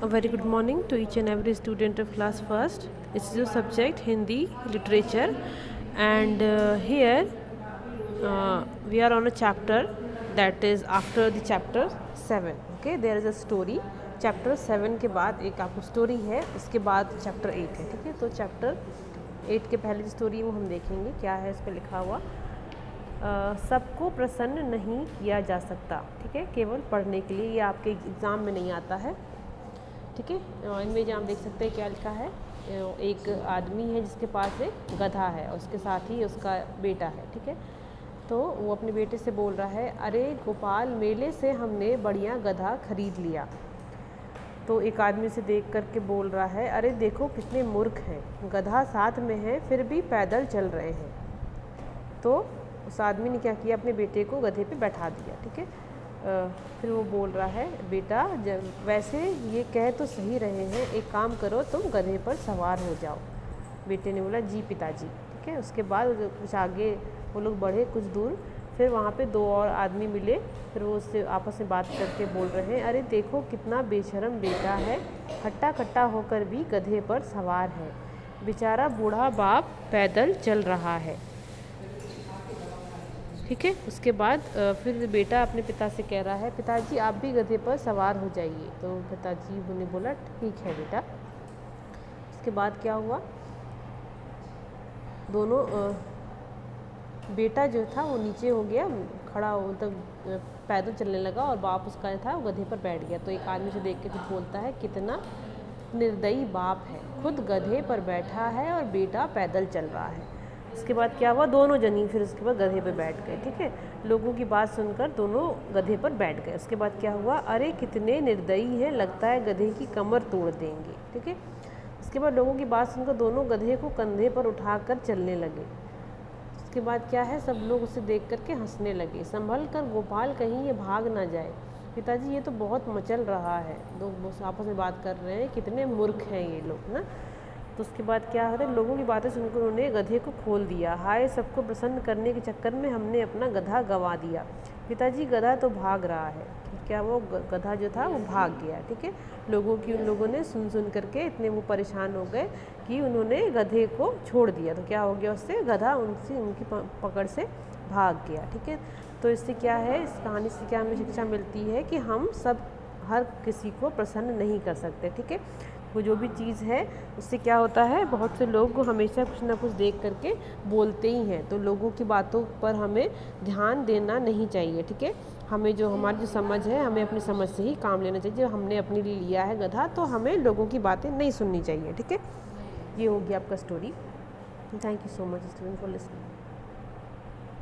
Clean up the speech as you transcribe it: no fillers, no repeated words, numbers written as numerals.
A very good morning to each and every student of class first. It's your subject Hindi literature, and here we are on a chapter that is after the chapter 7. Okay, there is a story. Chapter 7 के बाद एक आपको story है, उसके बाद chapter 8 है. ठीक है, तो चैप्टर 8 के पहले जो स्टोरी है वो हम देखेंगे. क्या है इस पर लिखा हुआ. सबको प्रसन्न नहीं किया जा सकता. ठीक है, केवल पढ़ने के लिए, ये आपके एग्ज़ाम में नहीं आता है. ठीक है, इनमें जो आप देख सकते हैं क्या लिखा है. एक आदमी है जिसके पास एक गधा है और उसके साथ ही उसका बेटा है. ठीक है, तो वो अपने बेटे से बोल रहा है, अरे गोपाल, मेले से हमने बढ़िया गधा खरीद लिया. तो एक आदमी से देख करके बोल रहा है, अरे देखो कितने मूर्ख हैं, गधा साथ में है फिर भी पैदल चल रहे हैं. तो उस आदमी ने क्या किया, अपने बेटे को गधे पे बैठा दिया. ठीक है, फिर वो बोल रहा है, बेटा जब वैसे ये कह तो सही रहे हैं, एक काम करो तुम गधे पर सवार हो जाओ. बेटे ने बोला, जी पिताजी. ठीक है, उसके बाद कुछ आगे वो लोग बढ़े कुछ दूर, फिर वहाँ पे दो और आदमी मिले. फिर वो उससे आपस में बात करके बोल रहे हैं, अरे देखो कितना बेशरम बेटा है, हट्टा कट्टा होकर भी गधे पर सवार है, बेचारा बूढ़ा बाप पैदल चल रहा है. ठीक है, उसके बाद फिर बेटा अपने पिता से कह रहा है, पिताजी आप भी गधे पर सवार हो जाइए. तो पिताजी ने बोला, ठीक है बेटा. उसके बाद क्या हुआ, दोनों बेटा जो था वो नीचे हो गया, खड़ा मतलब पैदल चलने लगा, और बाप उसका था वो गधे पर बैठ गया. तो एक आदमी से देख के फिर बोलता है, कितना निर्दयी बाप है, खुद गधे पर बैठा है और बेटा पैदल चल रहा है. उसके बाद क्या हुआ, दोनों जनी फिर उसके बाद गधे पर बैठ गए. ठीक है, लोगों की बात सुनकर दोनों गधे पर बैठ गए. उसके बाद क्या हुआ, अरे कितने निर्दयी हैं, लगता है गधे की कमर तोड़ देंगे. ठीक है, उसके बाद लोगों की बात सुनकर दोनों गधे को कंधे पर उठाकर चलने लगे. उसके बाद क्या है, सब लोग उसे देख करके हंसने लगे. संभल कर गोपाल, कहीं ये भाग ना जाए. पिताजी ये तो बहुत मचल रहा है. लोग आपस में बात कर रहे हैं, कितने मूर्ख हैं ये लोग ना. तो उसके बाद क्या होता है, लोगों की बातें सुनकर उन्होंने गधे को खोल दिया. हाय, सबको प्रसन्न करने के चक्कर में हमने अपना गधा गंवा दिया. पिताजी गधा तो भाग रहा है. क्या वो गधा जो था वो भाग गया. ठीक है, उन लोगों ने सुन करके इतने वो परेशान हो गए कि उन्होंने गधे को छोड़ दिया. तो क्या हो गया, उससे गधा उनकी पकड़ से भाग गया. ठीक है, तो इससे क्या है, इस कहानी से क्या हमें शिक्षा मिलती है कि हम सब हर किसी को प्रसन्न नहीं कर सकते. ठीक है, वो जो भी चीज़ है उससे क्या होता है, बहुत से लोग हमेशा कुछ ना कुछ देख करके बोलते ही हैं. तो लोगों की बातों पर हमें ध्यान देना नहीं चाहिए. ठीक है, हमें जो हमारी जो समझ है, हमें अपनी समझ से ही काम लेना चाहिए. जो हमने अपने लिए लिया है गधा, तो हमें लोगों की बातें नहीं सुननी चाहिए. ठीक है, ये हो गया आपका story. Thank you so much student for listening.